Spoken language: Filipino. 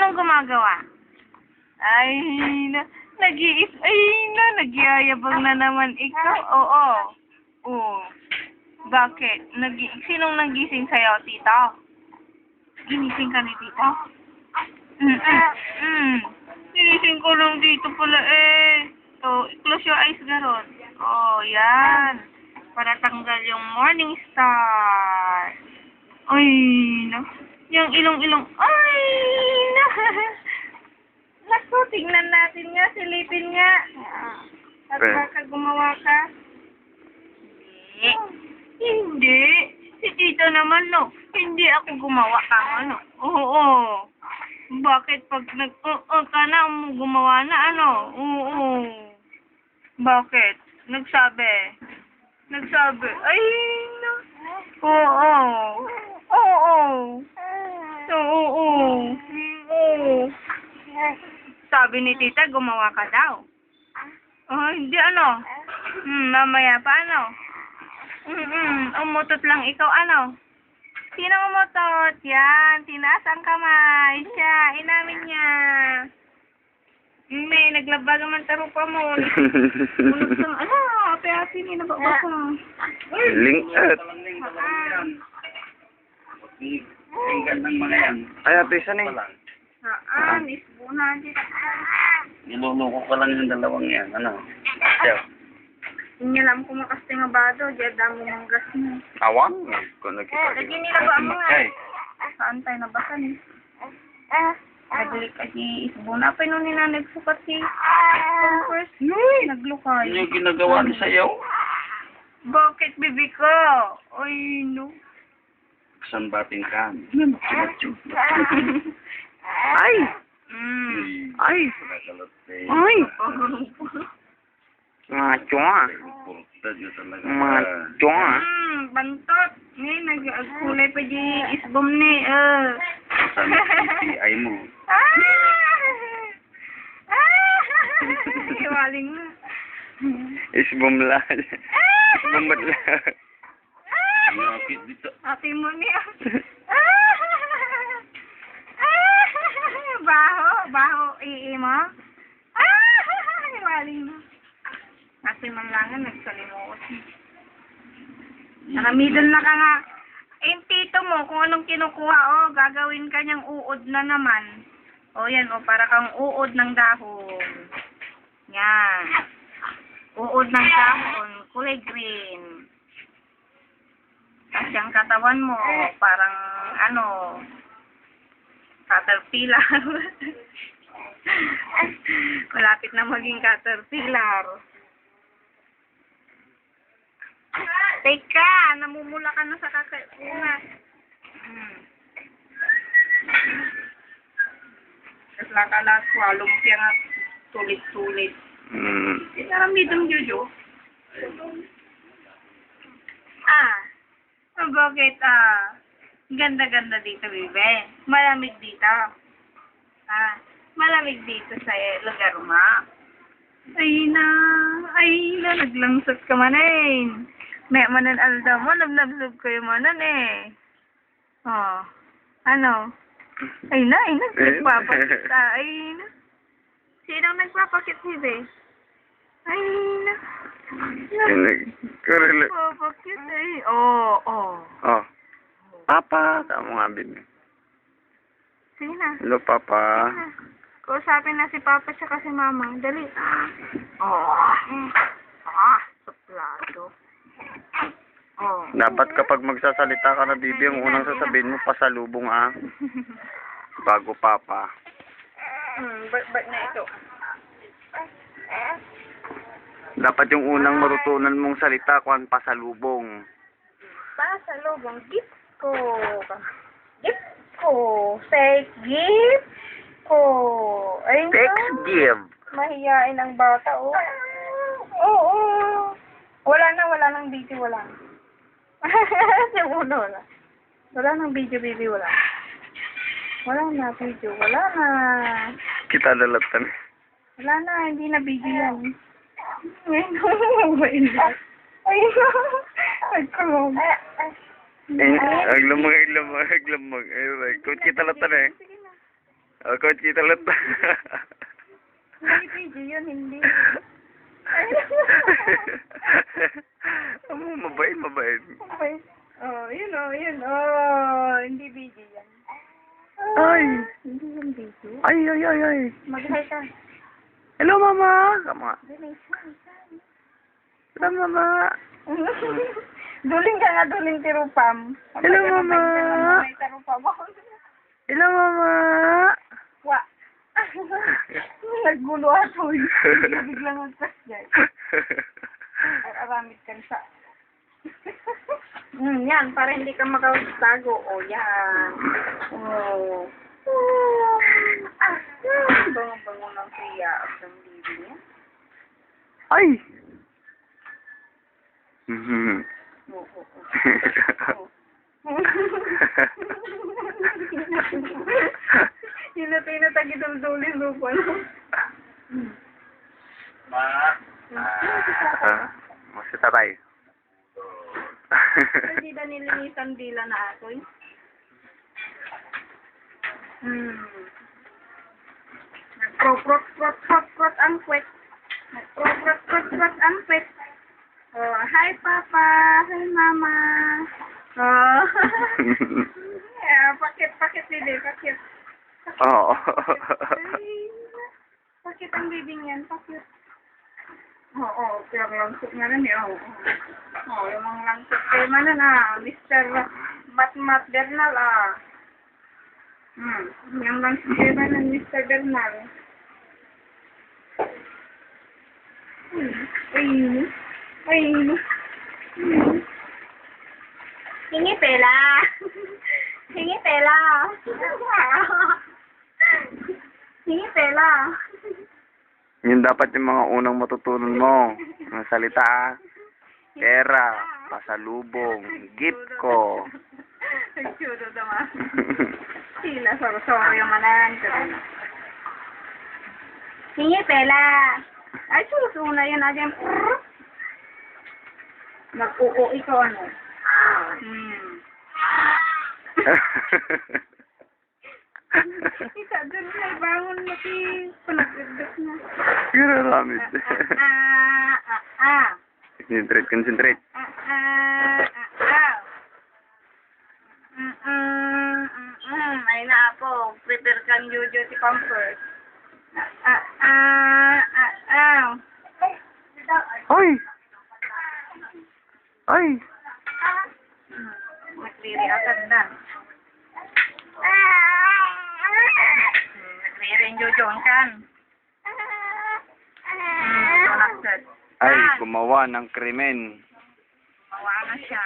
Sinong gumagawa? Ay, nagyayabang na naman ikaw. Oo. Oo. Bakit? Sinong nagising sa'yo, tito? Ginising ka ni tito? Ginising ko lang dito pala eh. So, close your eyes garon. Oh, yan. Para tanggal yung morning star. Ay, no. Yung ilong-ilong. Ay, no. Naku, tingnan natin nga, silipin nga. At baka gumawa ka. Hindi. Si tito naman, no. Hindi ako gumawa ka, ano. Oo. Bakit pag ka na, gumawa na, ano? Oo. Bakit? Nagsabi. Ay, no. Oo. Sabi ni tita, gumawa ka daw. Oh, hindi ano. Mamaya pa ano. Umutot lang ikaw ano. Sino umutot? Yan, tinaas ang kamay. Siya, inamin niya. May naglabag naman tarupa mo. Ulit lang, ano, api-api ni nababaka. Lingkot. Tinggan ng mga yan. Ay, ate, saan eh? Saan? Isbunan dito. Niluloko ka lang yung dalawang yan. Ano? Hindi alam ko makasting abado. Diyan damo manggas mo. Awang? Kung nakita Lagi nila ba mo nga? Ay. Saan tayo nabasan eh? Naglik kasi isbuna. Pa nung nina nagsukat si first. Naglukay. Ano yung ginagawa niya sa'yo? Bakit, bibi ko? Ay, no. Saan bating ka? Ay! Ay! Ay! Mga chunga. Purtad niya talaga. Mga chunga. Bantot. Nag-kulay pa di isbom ni. Saan yung CPI mo? Iwaling mo. Isbumlad. Isbumlad. Nakit dito. Ate mo niya. Baho, mo. Iwaling mo. Kasi manlangan nagsalimot. Nakamidan na ka nga. Eh, yung tito mo, kung anong kinukuha, gagawin ka niyang uod na naman. Yan, para kang uod ng dahon. Yan. Uod ng dahon, kulay green. Kasi ang katawan mo, parang, caterpillar. Malapit na maging caterpillar. Teka, namumula ka na sa kakaunat. Tapos lakalas, walumpia nga, sulit-sulit. Naramidong Jojo. Bakit, ganda-ganda dito, bebe. Malamig dito. Malamig dito sa lugar mo. Ay na, naglangsot ka man eh. May manan alda mo, nabnabsog kayo manan eh. Ano? Ay na, nagpapakit. Ay na. Sino nagpapakit, bebe? Ay na. Nagpapakit ay. Oh. Papa, tama nga, baby. Sige na. Hello, Papa. Kausapin na si Papa siya kasi Mama. Dali. Suplado. Dapat kapag magsasalita ka na, baby, ang unang sasabihin mo, pasalubong, bago Papa. Ba't na ito? Dapat yung unang marutunan mong salita, kuhan pasalubong. Pasalubong. Gift ko. Say gift ko. Ay, Text give. mahiyain ang bata, Oo. Wala nang video, wala. Siguro wala. Wala nang video, baby, wala. Wala na video, wala na. Kita lalatan. Wala na, hindi na video yan. Ay, nagkulong. Aglamag. Kung kita latan eh. O, Conchita ulit. Hindi, PG yun, hindi. Mabait. Okay. Oh, yun oh, yun. Oh, hindi PG yan. Ay! Hindi yan PG. Ay. Mag-hi ka. Hello, Mama. Kama. Duling. Hello, Mama. Duling ka nga, duling tirupam. Hello, Mama. May tirupam ako. Hello, Mama. Wa. Naggulo ako. Biglang magpas dyan. Aramid ka sa. Yan, para hindi ka makatago. O, yan. Oh. Bango-bango ng kaya at ng bibi niya. Ay! Mhm. Oo. Yun na tinatagiduldulis mo po, no? Mas tatay. Hindi na nilinisan dila na ako, eh. Nagpro-prot ang kwet. Nagpro-prot ang kwet. Oh, hi Papa, hi Mama. Oh. Yeah, pakit dili, pakit. Oo. Ay, pakit ang bibing yan, pakit. Oo, pero langsok nga rin eh. Oo, yung mga langsok kayo man na, Mr. Matmat Bernal ah. Yung langsok kayo man na, Mr. Bernal. Ay. Hingi pela. Hingi pela. Hingi pela. Yun dapat yung mga unang matutunan mo. Mga salita. Pera. Pasalubong. Gift ko. Nagsudo naman. Sila, sorry manan. Hingi pela. Ay, susuna yun agad. Mag-oo ikaw ano. Isa dun na bangon mo si panagdagdag na. Gano'n ramid. Concentrate. Ay na ako. Prepare kang Jojo si Pampers. Ay! Magliri agad na. Magliri yung Jojo ang kan. Donut set. Ay, gumawa ng krimen. Mawa na siya.